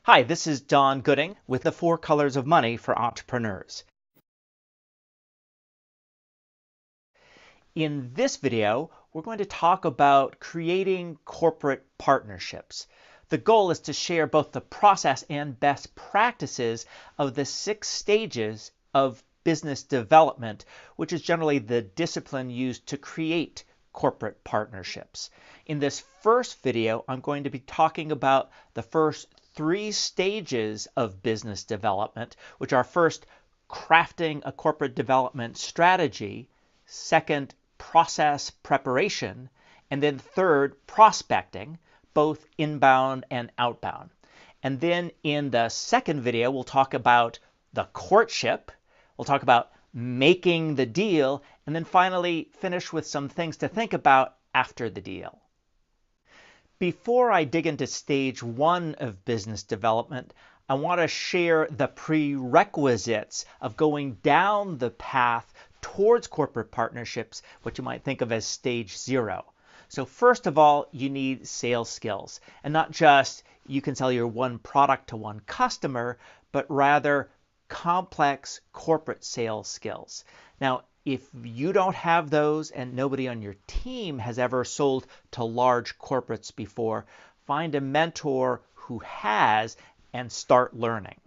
Hi, this is Don Gooding with the 4 Colors of Money for Entrepreneurs. In this video, we're going to talk about creating corporate partnerships. The goal is to share both the process and best practices of the 6 stages of business development, which is generally the discipline used to create corporate partnerships. In this first video, I'm going to be talking about the first 3 stages of business development, which are first, crafting a corporate development strategy, second, process preparation, and then third, prospecting, both inbound and outbound. And then in the second video, we'll talk about the courtship, we'll talk about making the deal, and then finally finish with some things to think about after the deal. Before I dig into stage 1 of business development, I want to share the prerequisites of going down the path towards corporate partnerships, what you might think of as stage 0. So first of all, you need sales skills, and not just you can sell your one product to one customer, but rather complex corporate sales skills. Now, if you don't have those and nobody on your team has ever sold to large corporates before, find a mentor who has and start learning.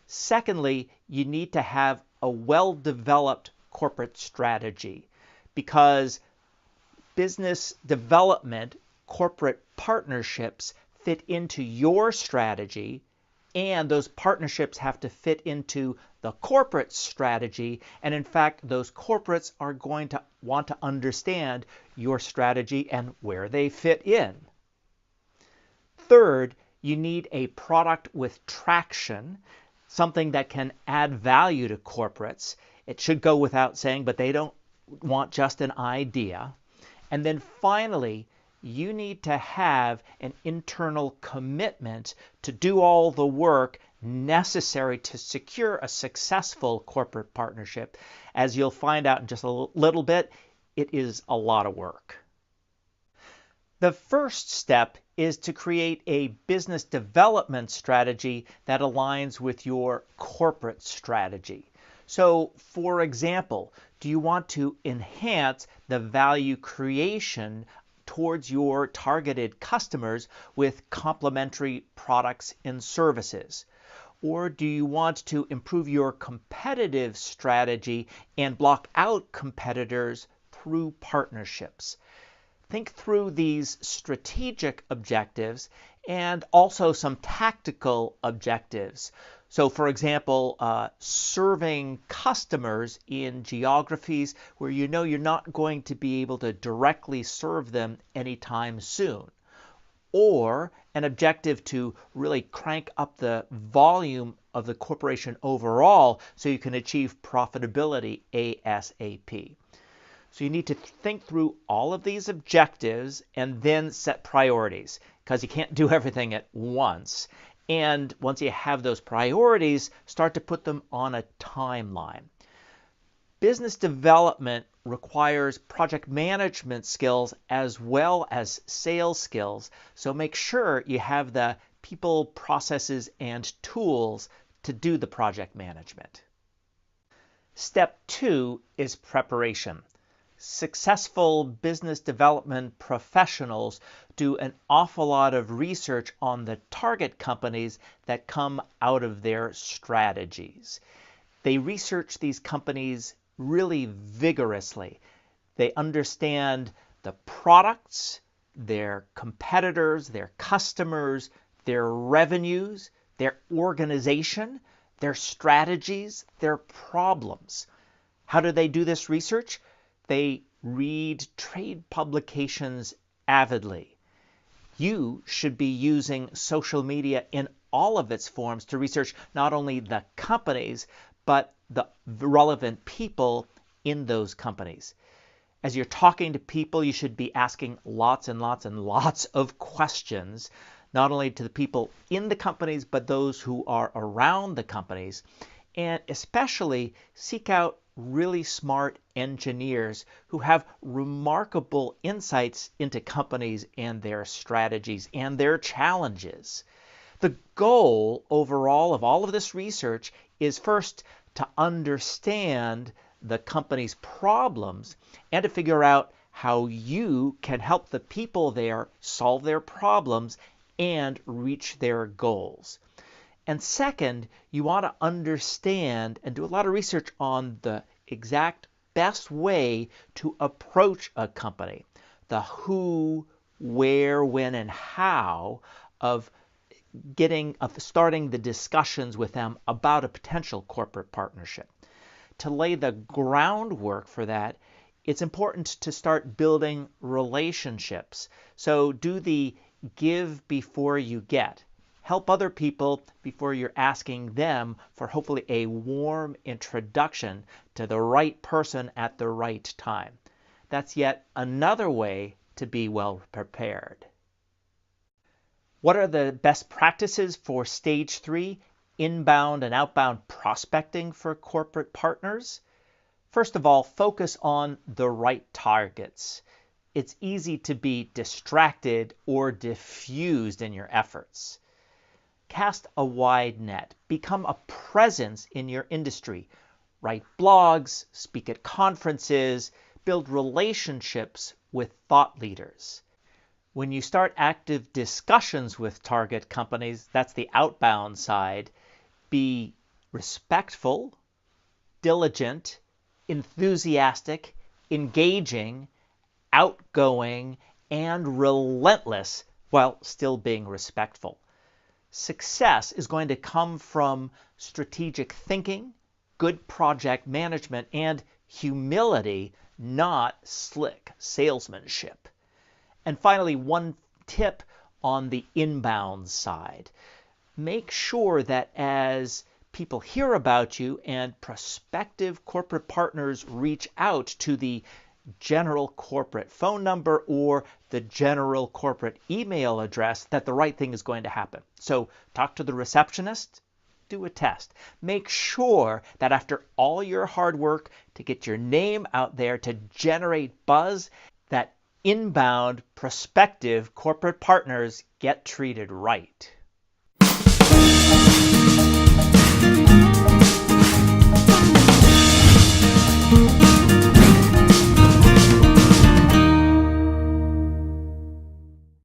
Secondly, you need to have a well-developed corporate strategy, because business development, corporate partnerships fit into your strategy, and those partnerships have to fit into the corporate strategy. And in fact, those corporates are going to want to understand your strategy and where they fit in. Third, you need a product with traction, something that can add value to corporates. It should go without saying, but they don't want just an idea. And then finally, you need to have an internal commitment to do all the work necessary to secure a successful corporate partnership. As you'll find out in just a little bit, it is a lot of work. The first step is to create a business development strategy that aligns with your corporate strategy. So, for example, do you want to enhance the value creation towards your targeted customers with complementary products and services? Or do you want to improve your competitive strategy and block out competitors through partnerships? Think through these strategic objectives and also some tactical objectives. So, for example, serving customers in geographies where you know you're not going to be able to directly serve them anytime soon. Or an objective to really crank up the volume of the corporation overall so you can achieve profitability ASAP. So you need to think through all of these objectives and then set priorities, because you can't do everything at once. And once you have those priorities, start to put them on a timeline. Business development requires project management skills as well as sales skills, so make sure you have the people, processes, and tools to do the project management. Step 2 is preparation. Successful business development professionals do an awful lot of research on the target companies that come out of their strategies. They research these companies really vigorously. They understand the products, their competitors, their customers, their revenues, their organization, their strategies, their problems. How do they do this research? They read trade publications avidly. You should be using social media in all of its forms to research not only the companies, but the relevant people in those companies. As you're talking to people, you should be asking lots and lots and lots of questions, not only to the people in the companies, but those who are around the companies. And especially seek out really smart engineers who have remarkable insights into companies and their strategies and their challenges. The goal overall of all of this research is first to understand the company's problems and to figure out how you can help the people there solve their problems and reach their goals. And second, you want to understand and do a lot of research on the exact best way to approach a company, the who, where, when, and how of starting the discussions with them about a potential corporate partnership. To lay the groundwork for that, it's important to start building relationships. So do the give before you get. Help other people before you're asking them for hopefully a warm introduction to the right person at the right time. That's yet another way to be well prepared. What are the best practices for stage 3, inbound and outbound prospecting for corporate partners? First of all, focus on the right targets. It's easy to be distracted or diffused in your efforts. Cast a wide net. Become a presence in your industry. Write blogs, speak at conferences, build relationships with thought leaders. When you start active discussions with target companies, that's the outbound side, be respectful, diligent, enthusiastic, engaging, outgoing, and relentless while still being respectful. Success is going to come from strategic thinking, good project management, and humility, not slick salesmanship. And finally, one tip on the inbound side. Make sure that as people hear about you and prospective corporate partners reach out to the general corporate phone number or the general corporate email address, that the right thing is going to happen. So talk to the receptionist, do a test. Make sure that after all your hard work to get your name out there to generate buzz, that inbound prospective corporate partners get treated right.